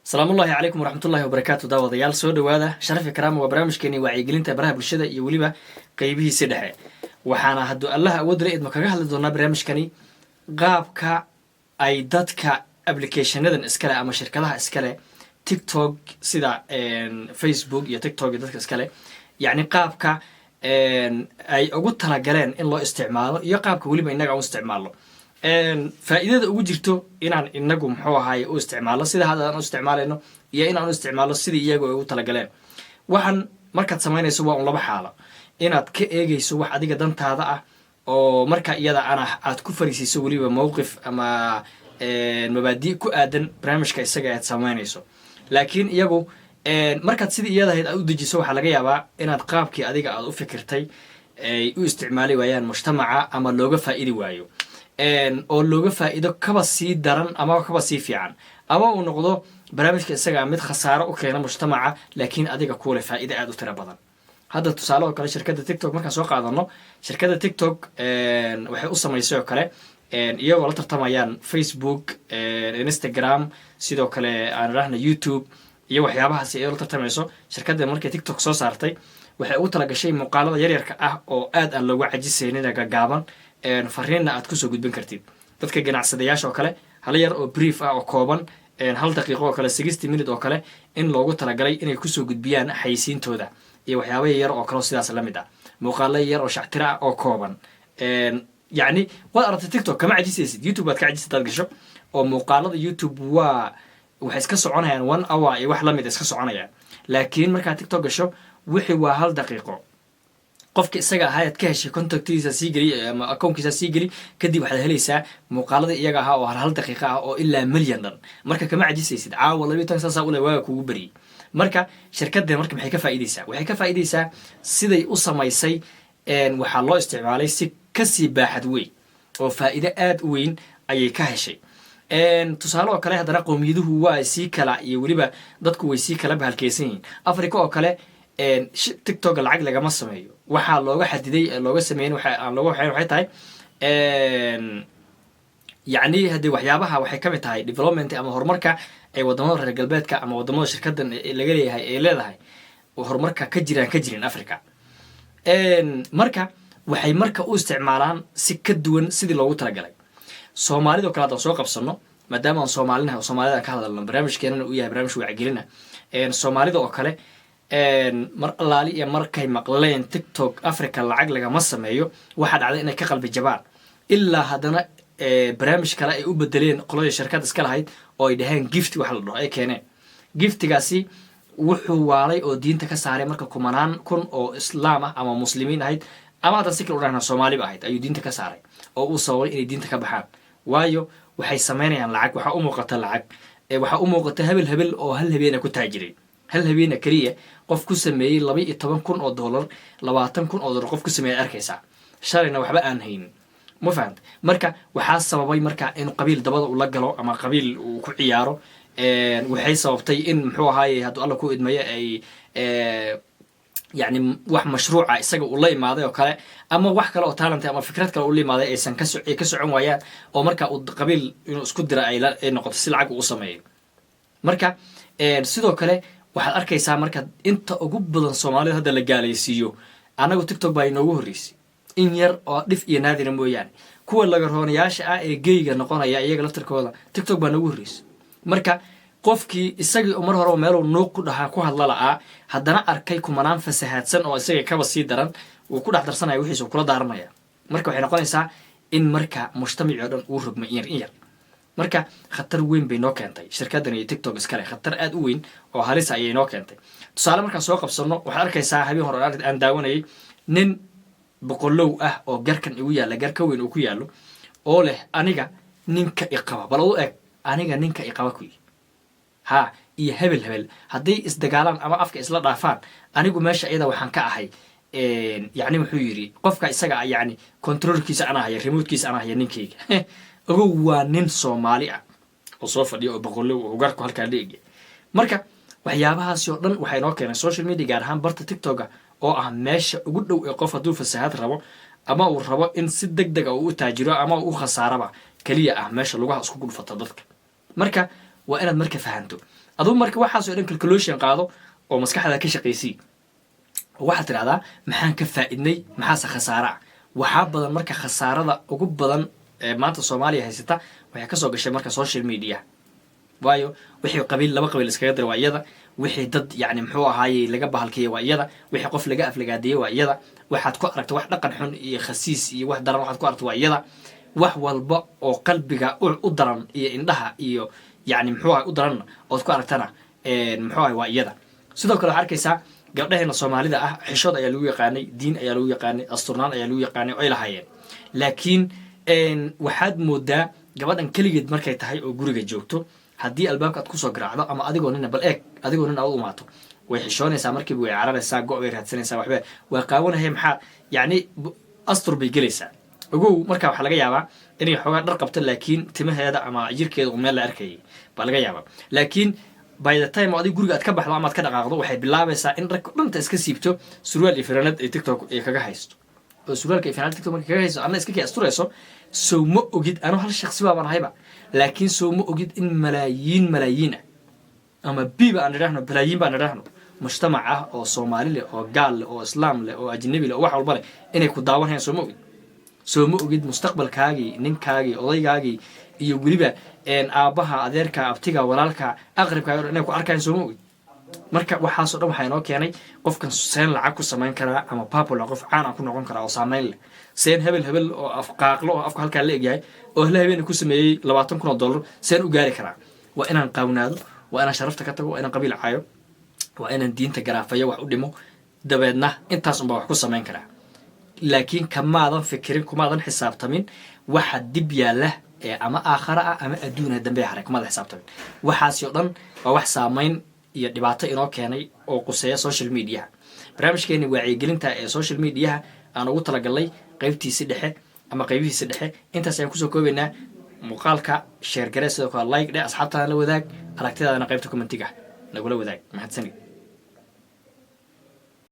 السلام الله عليكم ورحمة الله وبركاته داود يال سود وهذا شرف كرام وبرامج كني وعيقلين برها بالشدة يوليبا قيبه سدحة وحنا هدو الله أود رئيد مكانها لدونا برامج كني قاب كا أيدات كا أبليكيشن هذا إسكالا أما شركة لها إسكالا تيك توك سيدا فيسبوك يا تيك توك يدك إسكالا يعني قاب كا أي أقول ترى جلين إن الله استعماله يقاب كوليبا إنك أو استعماله فإذا وجدتوا إن إنكم حوهاي أو استعماله سيدا هذا أنا استعماله إنه يا إن أنا استعماله سيدا يجوا أو تلاجلين وحن مركز سماين سوا ولا بحالة إن كأجي سوا حديقة دنت هذا أو مركز يدا أنا أتكفر يسوي لي موقف أما المبادئ كأدن برامج كيسجع سماين سوا لكن يجوا مركز سيدا يدا هيد أودي جسوا حلقة يابا إن أتقابك أديك أو فكرتي أو استعمالي ويان مجتمع أما لوجا فائدي وايو oo looga faa'iido kaba sii daran ama kaba sii fiican ama uu noqdo barnaamijka isaga mid khasaaro u keena mujtamaca laakiin adiga ku leh faa'iido aad u tiro badan hadda tusaale oo kale shirkadda TikTok marka soo qaadano shirkadda TikTok waxay u samaysay oo kale iyagoo la tartamayaan Facebook Instagram sidoo kale aan raahna YouTube iyo waxyaabahaas ay la tartamayso shirkadda markay TikTok soo saartay waxay u tala gashay muuqaalada yaryarka ah oo aad aan loogu cajisaynin gaaban fariinna aad ku soo gudbin kartid dadka ganacsadayaasha oo kale hal yar oo brief ah oo kooban hal daqiiqo oo kale 60 minute oo kale in loogu talagalay inay ku soo gudbiyaan xayisiintooda iyo waxyaabo yar oo kale sidaas la mid ah muuqaalo yar oo shactira oo kooban yani wad aragtay TikTok kama cajisaysid YouTube baad ka cajisad gasho oo muuqaalada YouTube waxay iska soconayaan 1 hour iyo wax la mid iska soconayaan laakiin marka TikTok gasho wixii waa hal daqiiqo qofka isaga ahayd ka heshay contactiisa sii gali ama accountkiisa sii gali kadib waxaad helaysaa muuqaalada iyaga ah oo hal daqiiqo ah oo ilaa milyan dhan marka kama cajisaysid caawa 12 saac u leeyahay kuugu bari marka shirkadda marka maxay ka faa'iideysaa siday u samaysay waxa loo isticmaalay si kasii baaxad weyn oo faa'iido aad u weyn ayay ka heshay tusaale oo kale hadana qowmiyaduhu waa sii kala iyo waliba dadku way sii kala bahalkeysan yihiin Afrika oo kale TikTok lacag lagama sameeyo waxa looga xadiday looga sameeyay waxa aan looga waxay tahay yani hadii waxyaabaha waxay kamid tahay development ama horumarka ay wadamada reer galbeedka ama wadamada shirkadan laga leeyahay ay leedahay oo horumarka ka jirin Afrika marka waxay marka u isticmaalaan si ka duwan sidii loogu talagalay Soomaalida kala soo qabsano maadaama Soomaalida ka hadalno barnaamijkeena uu yahay barnaamij wacyigelina Soomaalida oo kale mar allaali iyo markay maqleen TikTok Africa lacag lagama sameeyo waxa dhacday inay ka qalbi jabaan ilaa hadana barnaamij kale ay u bedeleen qolada shirkadda iska lahayd oo ay dhahaan gift wax la dhaho ay keeneen giftigaasi wuxuu waalay oo diinta ka saaray marka kumanaan kun oo islaam ah ama muslimiin ahayd ama dadka si kale u raacna Soomaaliba ahayd ayuu diinta ka saaray oo uu sababay inay diinta ka baxaan waayo waxay sameynayaan lacag waxa u muuqata lacag waxa u muuqata hebel oo hal habeen ku taajiray hal habeen kaliya qof ku sameeyay $12,000 $20,000 qof ku sameeyay arkaysa shalayna waxba aan haynin ma fahant marka waxa sababay marka in qabiil dabada uu la galo ama qabiil uu ku ciyaaro waxay sababtay in muxuu ahaayay haduu alla ku idmayo ay yani wax mashruuca isaga uu la imaaday oo kale ama wax kale oo talent ama fikrad kale uu la imaaday aysan ka socon waayaan oo marka uu qabiil inuu isku dira ay noqoto si lacag uu sameeyo marka sidoo kale waxaad arkaysaa marka inta ugu badan Soomaalida hadda la gaalaysiiyo anagu TikTok baa inoogu horeysay in yar oo dhif iyo naadir mooyaan kuwa laga roonayaasha ah ee geeyga noqonaya iyaga laftirkooda TikTok baa noogu horeysay marka qofkii isagii umar hore meel uu nooq ku dhaha ku hadla laa hadana arkay kumanaan fasahaadsan oo isaga kaba sii daran uu ku dhaxdarsanayo wixiisa kula daaranaya marka waxay noqonaysaa in marka mujtamaci oo dhan uu rogmo in yar marka khatar weyn bay noo keentay shirkaddan iyo TikTok iska leh khatar aad u weyn oo halis ayay noo keentay tusaale marka soo qabsano waxaad arkaysaa habeen hore aan daawanayay nin boqolow ah oo garkan igu yaala garka weyn uu ku yaalo oo leh aniga ninka iqaba bal u eg aniga ninka iqaba ku ha iyo hebel hadii isdagaalaan ama afka isla dhaafaan anigu meesha iyada waxaan ka ahay yani wuxuu yiri qofka isaga yani controlkiisa ana haya remote-kiisa ana haya ninkeyga ogo waa nin Soomaali ah oo soo fadhiyo oo boqolow oo garku halka leeyahay marka waxyaabahaas oo dhan waxay noo keenay social media gaar ahaan barta TikTok oo ah meesha ugu dhow ee qof haduu fasahaad rabo ama uu rabo in si degdeg ah uu taajiro ama uu khasaaraba kaliya ah meesha lagu isku gudfato dadka marka waa inaad marka fahanto aduu marka waxaasoo dhan calculation qaado oo maskaxda ka shaqaysii waxaad tidhahdaa maxaan ka faa'iidnay maxaase khasaare ah waxaa badan marka khasaarada ugu badan ee maanta soomaaliya haysata waxay kasoo gashay marka social media waayo wixii qabiil laba qabiil iskaga diray waa iyada wixii dad yacni muxuu ahaayey laga bahalkiyey waa iyada wixii qof laga aflagaadeeyey waa iyada waxaad ku aragta wax dhaqan xun iyo khasiis iyo wax daran waxaad ku aragta waa iyada wax walba oo qalbiga u daran iyo indhaha iyo yacni muxuu ahay u daranna ood ku aragtana muxuu ahay waa iyada sidoo kale waxaa arkaysaa gabdhaheena soomaalida ah xishood ayaa lagu yaqaanay diin ayaa lagu yaqaanay asturnaan ayaa lagu yaqaanay oo ay lahaayeen laakiin waxaad moodaa gabadhan keligeed markay tahay oo guriga joogto haddii albaabka aad kusoo garaacdo ama adigoo nina bal eeg adigoo nin aad u imaato way xishoonaysaa markiiba way cararaysaa go' bay raadsanaysaa waxba waa qaawanahay maxaa yacni astur bay gelaysaa ogow marka waxaa laga yaabaa inay xoogaa dhar qabto laakiin timaheeda ama jirkeeda meel la arkayay baa laga yaabaa laakiin by the time oo adig guriga aad ka baxdo ama aad ka dhaqaaqdo waxay bilaabaysaa in dharka dhanta iska siibto surwaal iyo fanaanad ay tiktok ay kaga haysto oo surwaalka iyo fanaanad tiktok markay kaga haysto adna iska kii asturayso sow ma ogid anu hal shaksi baaban ahayba laakiin sow ma ogid in malaayiin ah ama biba aan idhaahno balaayiin baan idhaahno mujtamac ah oo soomaali leh oo gaal leh oo islaam leh oo ajnabi leh oo wax walba leh inay ku daawanayaan soo ma ogid mustaqbalkaagii ninkaagii odaygaagii iyo weliba aabbaha adeerka abtiga walaalka aqribkaaga inay ku arkaan soo ma ogid marka waxaasoo dhan waxaa inoo keenay qofkan seen lacag ku samayn karaa ama popular qof caan ah ku noqon karaa oo saameyn leh seen hebel oo afqaaqlo oo afka halkaa la egyahay oo hla habeen ku sameeyey $20,000 seen u gaari karaa waa inaan qaawnaado waa inaan sharafta ka tago waa inaan qabiil caayo waa inaan diinta garaafayo wax u dhimo dabeedna intaas unbaa wax ku samayn karaa laakiin kamaadan fikirin kumaadan xisaabtamin waxa dib yaalla ee ama aakhara ah ama adduuna dambe haray kumaadan xisaabtamin waxaasi oo dhan waa wax saamayn iyo dhibaato inoo keenay oo quseeya social media barnaamijkeeni wacyigelinta ee social media aan ugu talagalnay qaybtiisa dhexe ama qaybihiisa dhexe intaas ayaan kusoo koobaynaa muuqaalka sheer garee sidoo kale like dhe asxaabtaada la wadaag aragtidaadana qaybta commentiga nagula wadaag mahadsanid